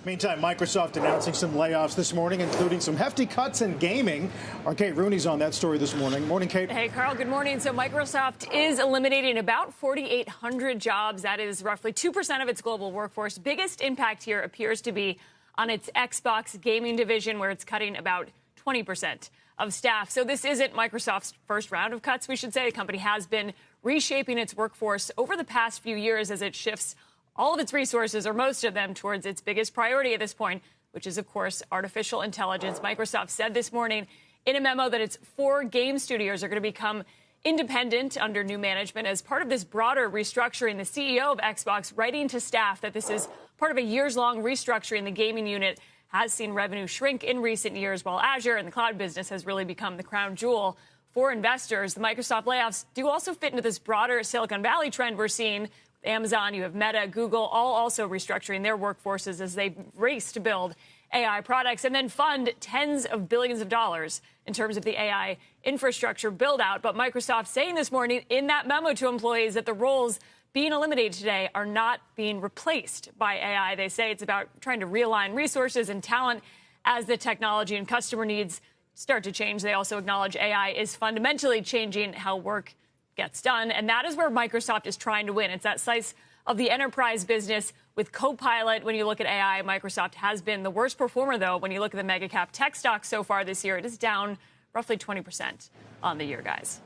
Meantime, Microsoft announcing some layoffs this morning, including some hefty cuts in gaming. Our Kate Rooney's on that story this morning. Morning, Kate. Hey, Carl. Good morning. So Microsoft is eliminating about 4,800 jobs. That is roughly 2% of its global workforce. Biggest impact here appears to be on its Xbox gaming division, where it's cutting about 20% of staff. So this isn't Microsoft's first round of cuts, we should say. The company has been reshaping its workforce over the past few years as it shifts all of its resources, or most of them, towards its biggest priority at this point, which is, of course, artificial intelligence. Microsoft said this morning in a memo that its 4 game studios are going to become independent under new management as part of this broader restructuring. The CEO of Xbox writing to staff that this is part of a years-long restructuring. The gaming unit has seen revenue shrink in recent years, while Azure and the cloud business has really become the crown jewel for investors. The Microsoft layoffs do also fit into this broader Silicon Valley trend we're seeing. Amazon, you have Meta, Google, all also restructuring their workforces as they race to build AI products and then fund tens of billions of dollars in terms of the AI infrastructure build out. But Microsoft saying this morning in that memo to employees that the roles being eliminated today are not being replaced by AI. They say it's about trying to realign resources and talent as the technology and customer needs start to change. They also acknowledge AI is fundamentally changing how work gets done. And that is where Microsoft is trying to win. It's that slice of the enterprise business with Copilot. When you look at AI, Microsoft has been the worst performer, though. When you look at the mega cap tech stocks so far this year, it is down roughly 20% on the year, guys.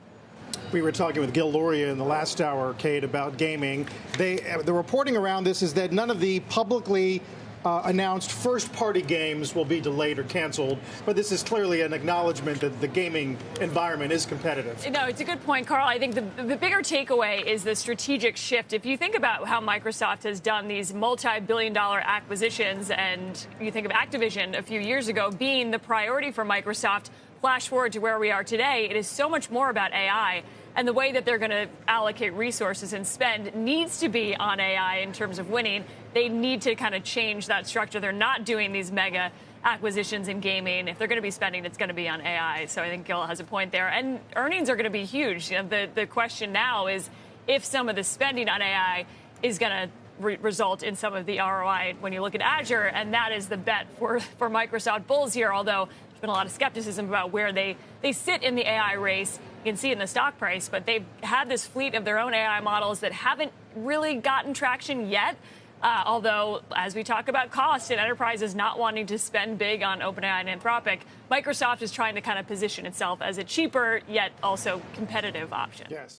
We were talking with Gil Loria in the last hour, Kate, about gaming. The reporting around this is that none of the publicly announced first-party games will be delayed or canceled, but this is clearly an acknowledgement that the gaming environment is competitive. No, it's a good point, Carl. I think the bigger takeaway is the strategic shift. If you think about how Microsoft has done these multi-billion-dollar acquisitions, and you think of Activision a few years ago being the priority for Microsoft, flash forward to where we are today, it is so much more about AI. And the way that they're going to allocate resources and spend needs to be on AI in terms of winning. They need to kind of change that structure. They're not doing these mega acquisitions in gaming. If they're going to be spending, it's going to be on AI. So I think Gil has a point there. And earnings are going to be huge. You know, the question now is if some of the spending on AI is going to result in some of the ROI when you look at Azure. And that is the bet for Microsoft bulls here, although there's been a lot of skepticism about where they sit in the AI race. You can see in the stock price, but they've had this fleet of their own AI models that haven't really gotten traction yet. Although, as we talk about cost and enterprises not wanting to spend big on OpenAI and Anthropic, Microsoft is trying to kind of position itself as a cheaper yet also competitive option. Yes.